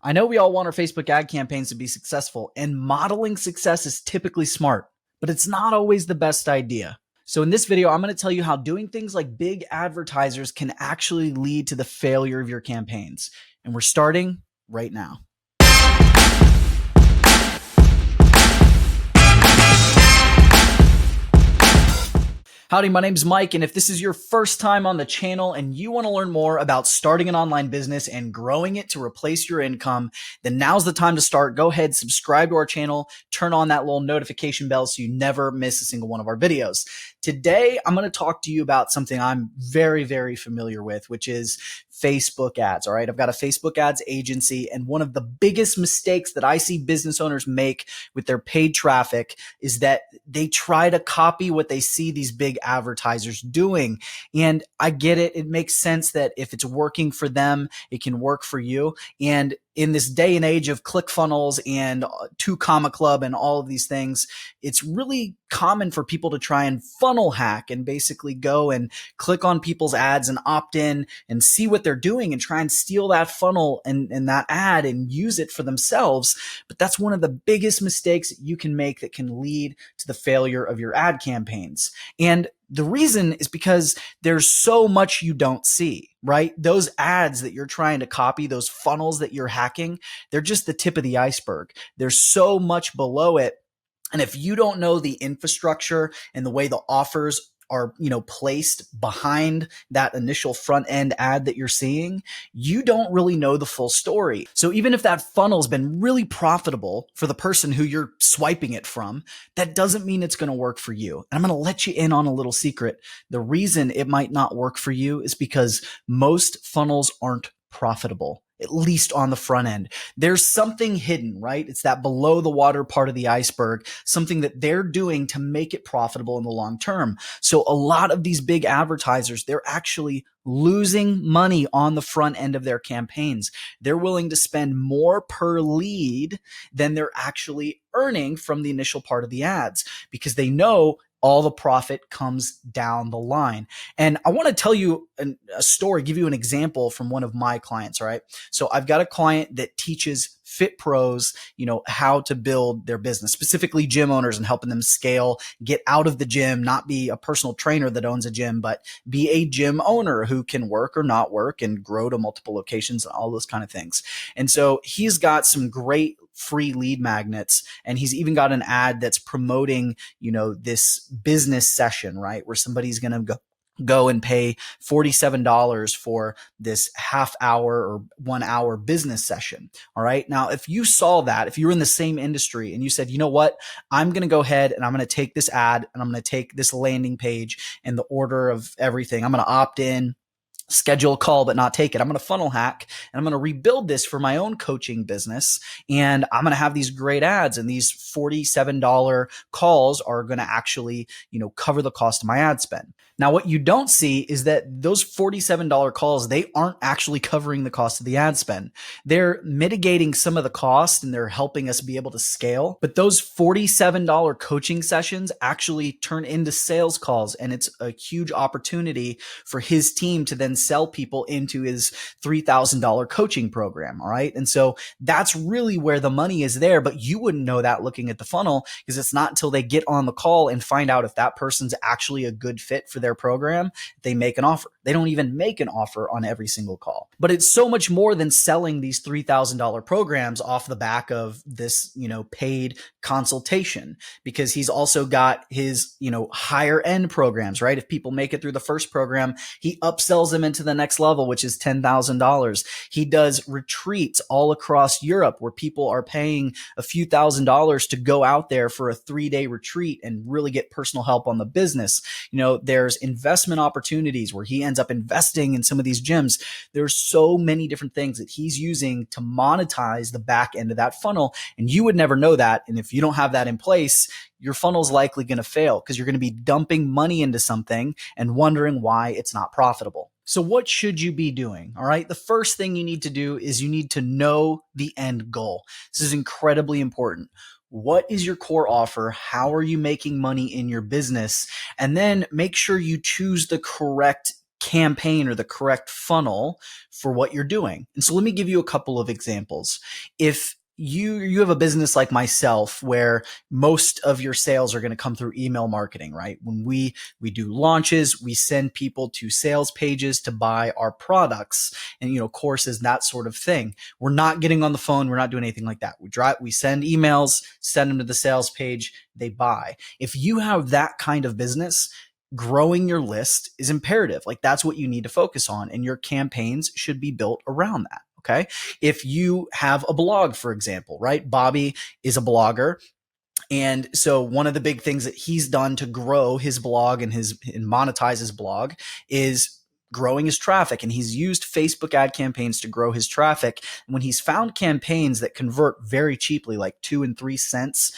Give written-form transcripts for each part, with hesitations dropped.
I know we all want our Facebook ad campaigns to be successful, and modeling success is typically smart, but it's not always the best idea. So in this video, I'm going to tell you how doing things like big advertisers can actually lead to the failure of your campaigns. And we're starting right now. Howdy, my name's Mike, and if this is your first time on the channel and you want to learn more about starting an online business and growing it to replace your income, then now's the time to start. Go ahead, subscribe to our channel, turn on that little notification bell so you never miss a single one of our videos. Today, I'm going to talk to you about something I'm very, very familiar with, which is Facebook ads. All right. I've got a Facebook ads agency, and one of the biggest mistakes that I see business owners make with their paid traffic is that they try to copy what they see these big advertisers doing. And I get it. It makes sense that if it's working for them, it can work for you. And in this day and age of ClickFunnels and 2 Club and all of these things, it's really common for people to try and funnel hack and basically go and click on people's ads and opt in and see what they're doing and try and steal that funnel and that ad and use it for themselves. But that's one of the biggest mistakes that you can make that can lead to the failure of your ad campaigns. And the reason is because there's so much you don't see, right? Those ads that you're trying to copy, those funnels that you're hacking, they're just the tip of the iceberg. There's so much below it. And if you don't know the infrastructure and the way the offers are, placed behind that initial front end ad that you're seeing, you don't really know the full story. So even if that funnel's been really profitable for the person who you're swiping it from, that doesn't mean it's going to work for you. And I'm going to let you in on a little secret. The reason it might not work for you is because most funnels aren't profitable, at least on the front end. There's something hidden, right? It's that below the water part of the iceberg, something that they're doing to make it profitable in the long term. So a lot of these big advertisers, they're actually losing money on the front end of their campaigns. They're willing to spend more per lead than they're actually earning from the initial part of the ads because they know all the profit comes down the line. And I want to tell you a story, give you an example from one of my clients. All right. So I've got a client that teaches fit pros, how to build their business, specifically gym owners, and helping them scale, get out of the gym, not be a personal trainer that owns a gym, but be a gym owner who can work or not work and grow to multiple locations and all those kind of things. And so he's got some great free lead magnets, and he's even got an ad that's promoting, this business session, right? Where somebody's going to go and pay $47 for this half hour or 1 hour business session. All right. Now, if you saw that, if you're in the same industry and you said, you know what, I'm going to go ahead and I'm going to take this ad and I'm going to take this landing page and the order of everything. I'm going to opt in, schedule a call, but not take it. I'm going to funnel hack and I'm going to rebuild this for my own coaching business. And I'm going to have these great ads, and these $47 calls are going to actually, cover the cost of my ad spend. Now, what you don't see is that those $47 calls, they aren't actually covering the cost of the ad spend. They're mitigating some of the cost and they're helping us be able to scale. But those $47 coaching sessions actually turn into sales calls. And it's a huge opportunity for his team to then sell people into his $3,000 coaching program. All right. And so that's really where the money is there. But you wouldn't know that looking at the funnel, because it's not until they get on the call and find out if that person's actually a good fit for their program, they make an offer. They don't even make an offer on every single call. But it's so much more than selling these $3,000 programs off the back of this, paid consultation, because he's also got his, higher end programs, right? If people make it through the first program, he upsells them into the next level, which is $10,000. He does retreats all across Europe where people are paying a few $1,000s to go out there for a 3-day retreat and really get personal help on the business. There's investment opportunities where he ends up investing in some of these gyms. There's so many different things that he's using to monetize the back end of that funnel. And you would never know that. And if you don't have that in place, your funnel's likely going to fail because you're going to be dumping money into something and wondering why it's not profitable. So what should you be doing? All right. The first thing you need to do is you need to know the end goal. This is incredibly important. What is your core offer? How are you making money in your business? And then make sure you choose the correct campaign or the correct funnel for what you're doing. And so let me give you a couple of examples. If you have a business like myself where most of your sales are going to come through email marketing, right? When we do launches, we send people to sales pages to buy our products and, courses, that sort of thing. We're not getting on the phone. We are not doing anything like that. We send emails, send them to the sales page, they buy. If you have that kind of business, growing your list is imperative. Like, that's what you need to focus on, and your campaigns should be built around that. Okay. If you have a blog, for example, right? Bobby is a blogger. And so one of the big things that he's done to grow his blog and monetize his blog is growing his traffic. And he's used Facebook ad campaigns to grow his traffic. And when he's found campaigns that convert very cheaply, like 2 and 3 cents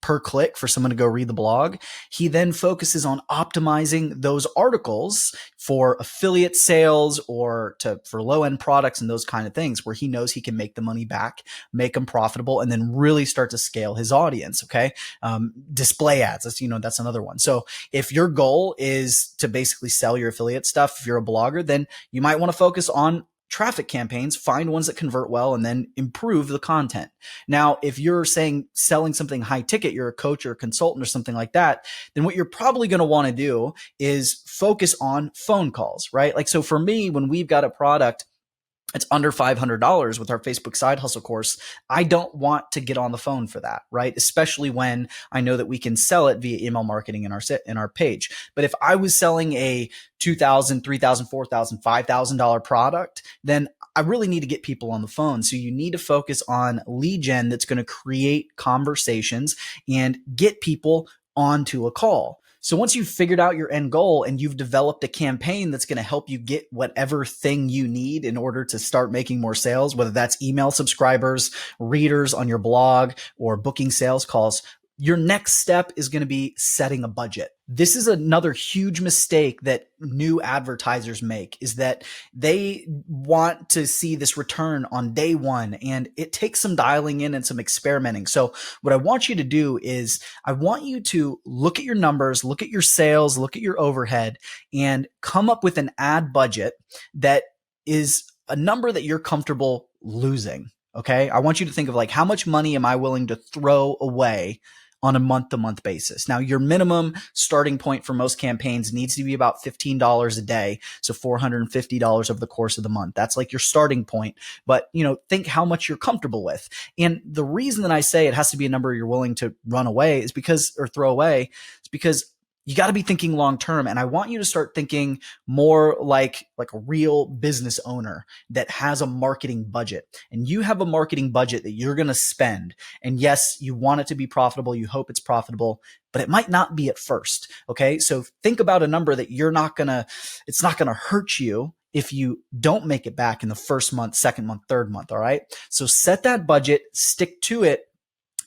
per click for someone to go read the blog, he then focuses on optimizing those articles for affiliate sales or for low-end products and those kind of things, where he knows he can make the money back, make them profitable, and then really start to scale his audience. Okay. Display ads, that's another one. So if your goal is to basically sell your affiliate stuff, if you're a blogger, then you might want to focus on traffic campaigns, find ones that convert well, and then improve the content. Now, if you're selling something high ticket, you're a coach or a consultant or something like that, then what you're probably going to want to do is focus on phone calls, right? Like, so for me, when we've got a product, it's under $500 with our Facebook side hustle course, I don't want to get on the phone for that, right? Especially when I know that we can sell it via email marketing in our page. But if I was selling a $2,000, $3,000, $4,000, $5,000 product, then I really need to get people on the phone. So you need to focus on lead gen that's going to create conversations and get people onto a call. So once you've figured out your end goal and you've developed a campaign that's going to help you get whatever thing you need in order to start making more sales, whether that's email subscribers, readers on your blog, or booking sales calls, your next step is going to be setting a budget. This is another huge mistake that new advertisers make, is that they want to see this return on day one, and it takes some dialing in and some experimenting. So what I want you to do is I want you to look at your numbers, look at your sales, look at your overhead, and come up with an ad budget that is a number that you're comfortable losing. Okay. I want you to think of, like, how much money am I willing to throw away on a month-to-month basis? Now, your minimum starting point for most campaigns needs to be about $15 a day. So $450 over the course of the month. That's like your starting point. But, think how much you're comfortable with. And the reason that I say it has to be a number you're willing to throw away is because you got to be thinking long term. And I want you to start thinking more like a real business owner that has a marketing budget. And you have a marketing budget that you're going to spend. And yes, you want it to be profitable. You hope it's profitable, but it might not be at first. Okay. So think about a number that it's not going to hurt you if you don't make it back in the first month, second month, third month. All right. So set that budget, stick to it,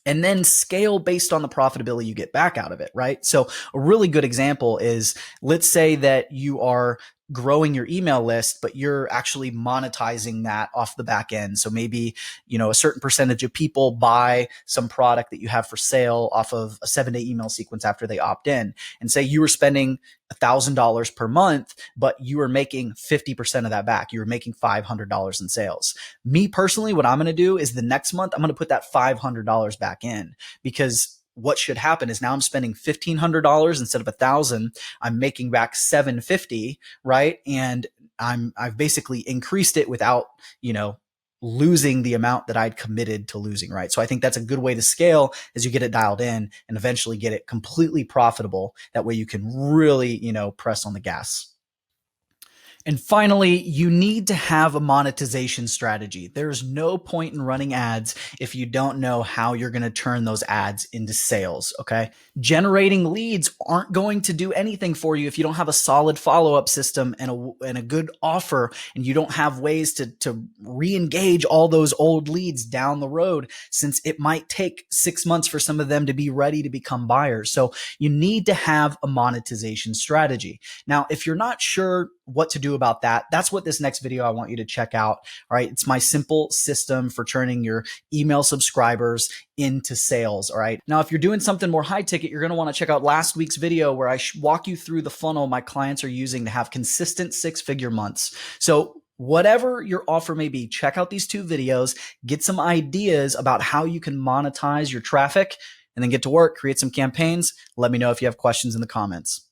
and then scale based on the profitability you get back out of it, right? So a really good example is, let's say that you are growing your email list, but you're actually monetizing that off the back end. So maybe, a certain percentage of people buy some product that you have for sale off of a 7-day email sequence after they opt in. And say you were spending $1,000 per month, but you were making 50% of that back. You were making $500 in sales. Me personally, what I'm going to do is the next month, I'm going to put that $500 back in, because what should happen is now I'm spending $1,500 instead of $1,000. I'm making back $750, right? And I've basically increased it without, losing the amount that I'd committed to losing, right? So I think that's a good way to scale, as you get it dialed in and eventually get it completely profitable. That way you can really, press on the gas. And finally, you need to have a monetization strategy. There's no point in running ads if you don't know how you're going to turn those ads into sales, okay? Generating leads aren't going to do anything for you if you don't have a solid follow-up system and a good offer, and you don't have ways to re-engage all those old leads down the road, since it might take 6 months for some of them to be ready to become buyers. So you need to have a monetization strategy. Now, if you're not sure what to do about that, that's what this next video I want you to check out. All right. It's my simple system for turning your email subscribers into sales. All right. Now, if you're doing something more high ticket, you're going to want to check out last week's video where I walk you through the funnel my clients are using to have consistent 6-figure months. So whatever your offer may be, check out these 2 videos, get some ideas about how you can monetize your traffic, and then get to work, create some campaigns. Let me know if you have questions in the comments.